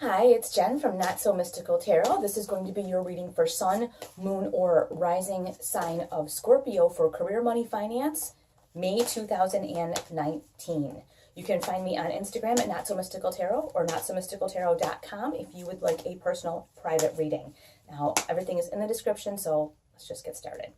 Hi, it's Jen from Not So Mystical Tarot. This is going to be your reading for Sun, Moon, or Rising sign of Scorpio for career, money, finance, May 2019. You can find me on Instagram at Not So Mystical Tarot or notsomysticaltarot.com if you would like a personal private reading. Now, everything is in the description, so let's just get started.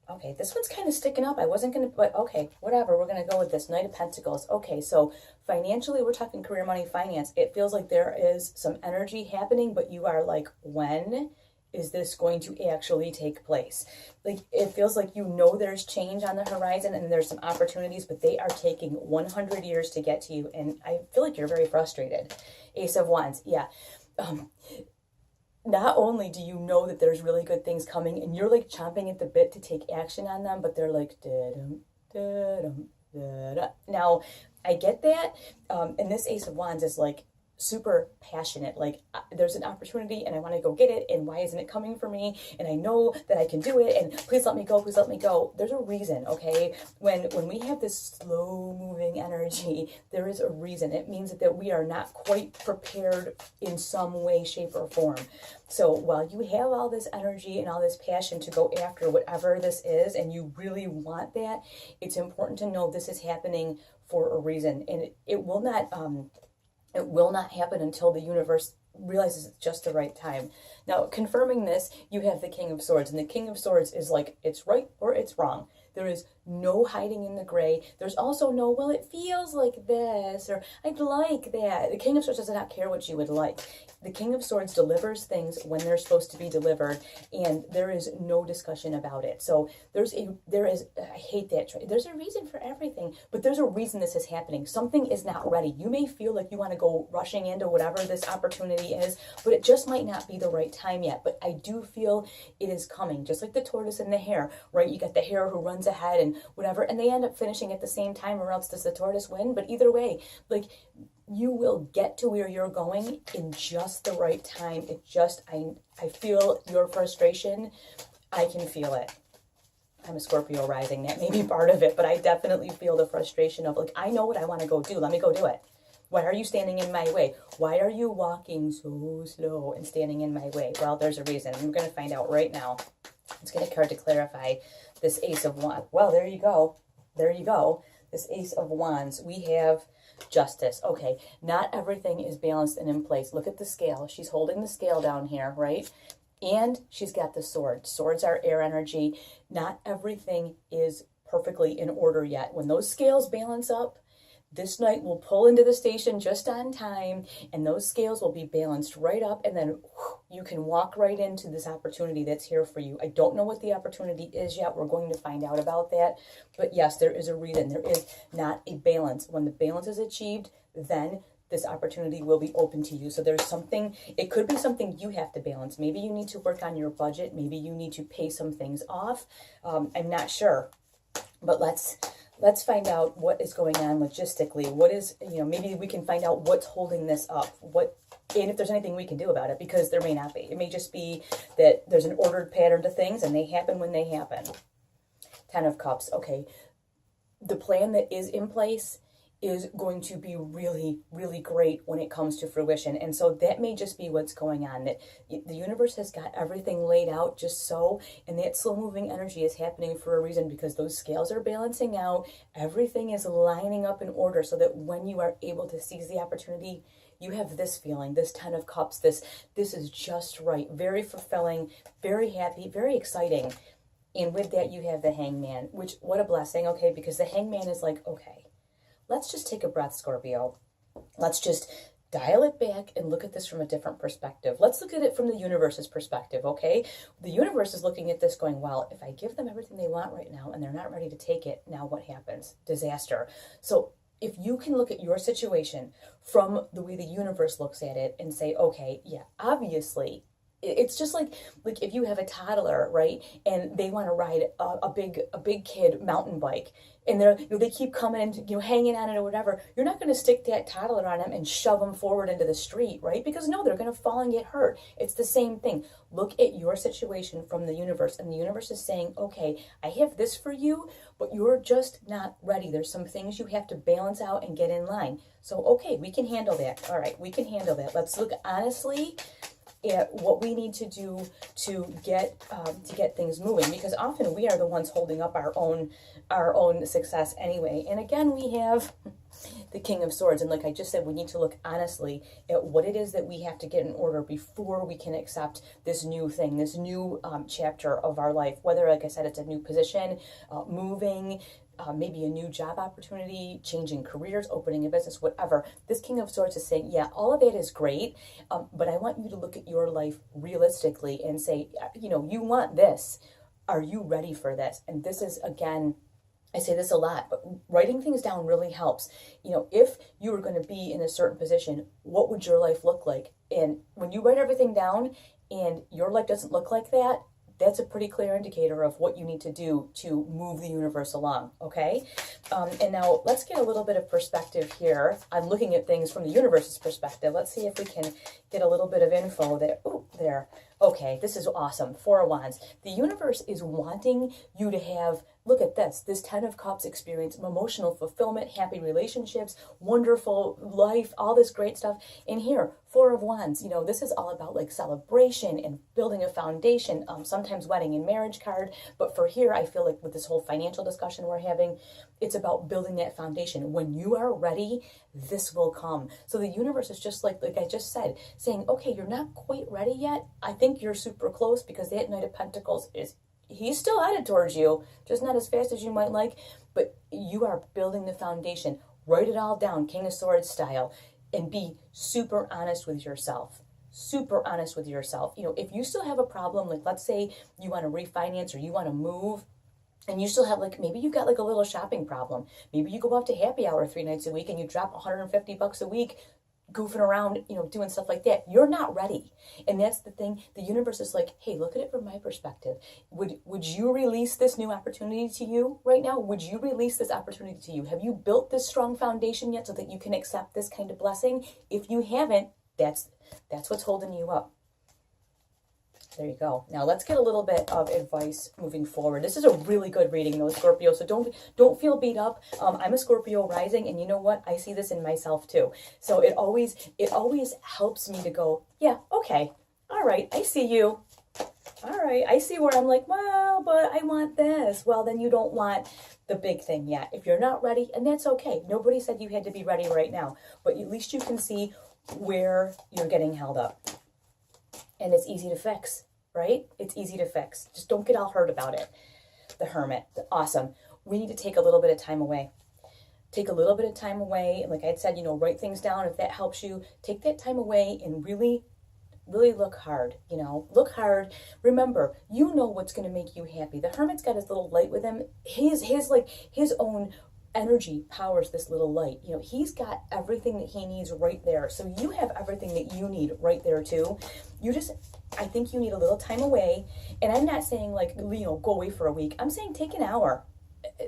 Okay, this one's kind of sticking up. I wasn't going to, but okay, whatever. We're going to go with this. Knight of Pentacles. Okay, so financially, we're talking career, money, finance. It feels like there is some energy happening, but you are like, when is this going to actually take place? Like, it feels like you know there's change on the horizon and there's some opportunities, but they are taking 100 years to get to you. And I feel like you're very frustrated. Ace of Wands. Yeah. Not only do you know that there's really good things coming and you're like chomping at the bit to take action on them, but they're like, da-dum, da-dum, da-da. Now, I get that. And this Ace of Wands is like super passionate. Like, there's an opportunity and I want to go get it. And why isn't it coming for me? And I know that I can do it. And please let me go. Please let me go. There's a reason, okay? When we have this slow moving energy, there is a reason. It means that we are not quite prepared in some way, shape, or form. So while you have all this energy and all this passion to go after whatever this is, and you really want that, it's important to know this is happening for a reason. And it will not happen until the universe realizes it's just the right time. Now, confirming this, you have the King of Swords, and the King of Swords is like, it's right or it's wrong. There is no hiding in the gray. There's also no, well, it feels like this, or I'd like that. The King of Swords does not care what you would like. The King of Swords delivers things when they're supposed to be delivered, and there is no discussion about it. So there is, I hate that, there's a reason for everything, but there's a reason this is happening. Something is not ready. You may feel like you want to go rushing into whatever this opportunity is, but it just might not be the right time yet. But I do feel it is coming, just like the tortoise and the hare, right? You got the hare who runs ahead and whatever, and they end up finishing at the same time, or else does the tortoise win? But either way, like, you will get to where you're going in just the right time. It just, I feel your frustration. I can feel it. I'm a Scorpio rising. That may be part of it, but I definitely feel the frustration of, like, I know what I want to go do. Let me go do it. Why are you standing in my way? Why are you walking so slow and standing in my way? Well, there's a reason. We're going to find out right now. Let's get a card to clarify this Ace of Wands. Well, there you go. There you go. This Ace of Wands. We have Justice. Okay, not everything is balanced and in place. Look at the scale. She's holding the scale down here, right? And she's got the sword. Swords are air energy. Not everything is perfectly in order yet. When those scales balance up, this knight will pull into the station just on time, and those scales will be balanced right up, and then you can walk right into this opportunity that's here for you. I don't know what the opportunity is yet. We're going to find out about that. But yes, there is a reason. There is not a balance. When the balance is achieved, then this opportunity will be open to you. So there's something, it could be something you have to balance. Maybe you need to work on your budget. Maybe you need to pay some things off. I'm not sure, but let's find out what is going on logistically. What is, maybe we can find out what's holding this up. And if there's anything we can do about it, because there may not be. It may just be that there's an ordered pattern to things and they happen when they happen. Ten of Cups. Okay. The plan that is in place is going to be really, really great when it comes to fruition. And so that may just be what's going on, that the universe has got everything laid out just so, and that slow moving energy is happening for a reason, because those scales are balancing out. Everything is lining up in order so that when you are able to seize the opportunity, you have this feeling, this Ten of Cups, this is just right, very fulfilling, very happy, very exciting. And with that, you have the Hangman, which, what a blessing, okay, because the Hangman is like, okay, let's just take a breath, Scorpio. Let's just dial it back and look at this from a different perspective. Let's look at it from the universe's perspective, okay? The universe is looking at this going, well, if I give them everything they want right now and they're not ready to take it, now what happens? Disaster. So if you can look at your situation from the way the universe looks at it and say, okay, yeah, obviously, It's just like if you have a toddler, right, and they want to ride a big kid mountain bike, and they keep coming and hanging on it or whatever. You're not going to stick that toddler on them and shove them forward into the street, right? Because no, they're going to fall and get hurt. It's the same thing. Look at your situation from the universe, and the universe is saying, okay, I have this for you, but you're just not ready. There's some things you have to balance out and get in line. So okay, we can handle that. All right, we can handle that. Let's look honestly at what we need to do to get things moving, because often we are the ones holding up our own success anyway. And again, we have the King of Swords, and like I just said, we need to look honestly at what it is that we have to get in order before we can accept this new thing, this new chapter of our life. Whether, like I said, it's a new position, moving, maybe a new job opportunity, changing careers, opening a business, whatever. This King of Swords is saying, yeah, all of that is great, but I want you to look at your life realistically and say, you want this. Are you ready for this? And this is, again, I say this a lot, but writing things down really helps. If you were going to be in a certain position, what would your life look like? And when you write everything down and your life doesn't look like that, that's a pretty clear indicator of what you need to do to move the universe along, okay? And now let's get a little bit of perspective here. I'm looking at things from the universe's perspective. Let's see if we can get a little bit of info there. Ooh, there. Okay, this is awesome. Four of Wands. The universe is wanting you to have, look at this 10 of Cups experience, emotional fulfillment, happy relationships, wonderful life, all this great stuff. And here, Four of Wands, this is all about like celebration and building a foundation, sometimes wedding and marriage card. But for here, I feel like with this whole financial discussion we're having, it's about building that foundation. When you are ready, this will come. So the universe is just like I just said, saying, okay, you're not quite ready yet. I think you're super close, because that Knight of Pentacles he's still headed towards you, just not as fast as you might like, but you are building the foundation. Write it all down, King of Swords style, and be super honest with yourself. Super honest with yourself. If you still have a problem, like let's say you want to refinance or you want to move, and you still have maybe you've got a little shopping problem. Maybe you go out to happy hour 3 nights a week and you drop $150 a week goofing around, doing stuff like that. You're not ready. And that's the thing. The universe is like, hey, look at it from my perspective. Would you release this new opportunity to you right now? Would you release this opportunity to you? Have you built this strong foundation yet so that you can accept this kind of blessing? If you haven't, that's what's holding you up. There you go. Now let's get a little bit of advice moving forward. This is a really good reading though, Scorpio, so don't feel beat up. I'm a Scorpio rising, and you know what? I see this in myself too. So it always helps me to go, yeah, okay, all right, I see you. All right, I see where I'm like, well, but I want this. Well, then you don't want the big thing yet. If you're not ready, and that's okay. Nobody said you had to be ready right now, but at least you can see where you're getting held up. And it's easy to fix, right? It's easy to fix. Just don't get all hurt about it. The Hermit, awesome. We need to take a little bit of time away. Take a little bit of time away. And like I said, write things down. If that helps you, take that time away and really look hard, look hard. Remember, you know what's going to make you happy. The Hermit's got his little light with him. His own energy powers this little light. He's got everything that he needs right there. So you have everything that you need right there too. I think you need a little time away. And I'm not saying go away for a week. I'm saying take an hour.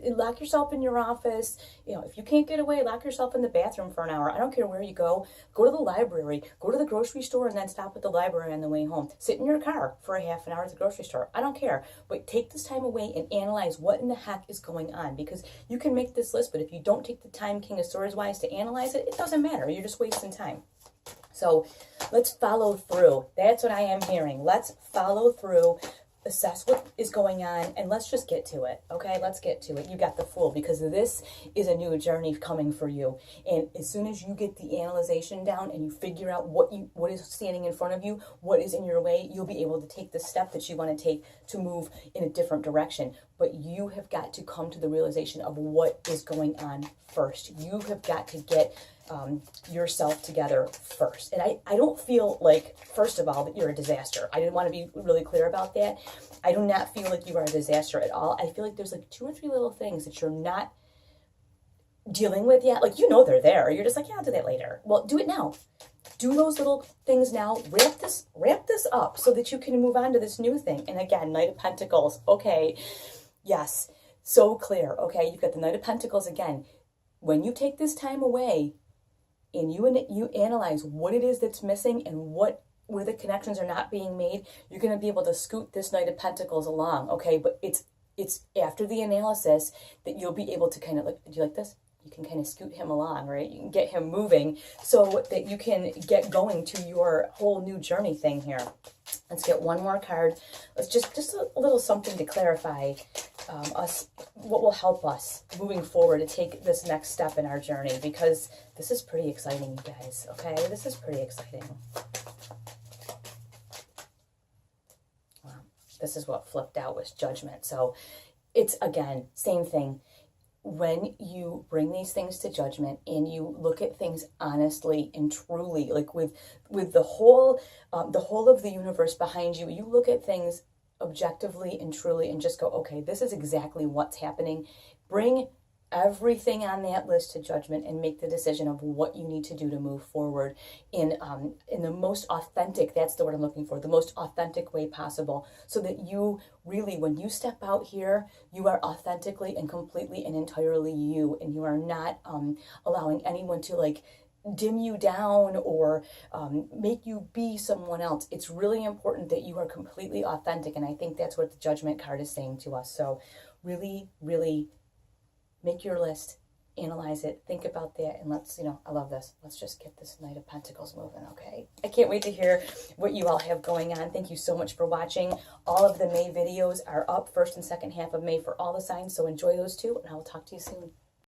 Lock yourself in your office. If you can't get away, lock yourself in the bathroom for an hour. I don't care where you go. Go to the library, go to the grocery store, and then stop at the library on the way home. Sit in your car for a half an hour at the grocery store. I don't care. But take this time away and analyze what in the heck is going on, because you can make this list, but if you don't take the time, King of Swords wise, to analyze it, it doesn't matter. You're just wasting time. So let's follow through. That's what I am hearing. Let's follow through. Assess what is going on, and let's just get to it. Okay, let's get to it. You got the Fool, because this is a new journey coming for you. And as soon as you get the analyzation down and you figure out what is standing in front of you, what is in your way, you'll be able to take the step that you want to take to move in a different direction. But you have got to come to the realization of what is going on first. You have got to get yourself together first. And I don't feel like, first of all, that you're a disaster. I didn't want to be really clear about that. I do not feel like you are a disaster at all. I feel like there's 2 or 3 little things that you're not dealing with yet. They're there. You're just like, yeah, I'll do that later. Well, do it now. do those little things now. Wrap this up so that you can move on to this new thing. And again, Knight of Pentacles. Okay, yes, so clear. Okay, you've got the Knight of Pentacles again. When you take this time away and you analyze what it is that's missing and where the connections are not being made, you're going to be able to scoot this Knight of Pentacles along. Okay, but it's after the analysis that you'll be able to kind of, like, do you like this? You can kind of scoot him along, right? You can get him moving so that you can get going to your whole new journey thing here. Let's get one more card. Let's just a little something to clarify what will help us moving forward to take this next step in our journey, because this is pretty exciting, you guys. Okay, this is pretty exciting. Wow, this is what flipped out was Judgment. So it's, again, same thing. When you bring these things to judgment and you look at things honestly and truly, like with the whole of the universe behind you, you look at things objectively and truly and just go, okay, this is exactly what's happening. Bring everything on that list to judgment and make the decision of what you need to do to move forward in the most authentic, that's the word I'm looking for, the most authentic way possible, so that you really, when you step out here, you are authentically and completely and entirely you, and you are not allowing anyone to, like, dim you down or make you be someone else. It's really important that you are completely authentic, and I think that's what the Judgment card is saying to us. So really, really make your list, analyze it, think about that, and let's, I love this. Let's just get this Knight of Pentacles moving, okay? I can't wait to hear what you all have going on. Thank you so much for watching. All of the May videos are up, first and second half of May, for all the signs, so enjoy those too, and I will talk to you soon.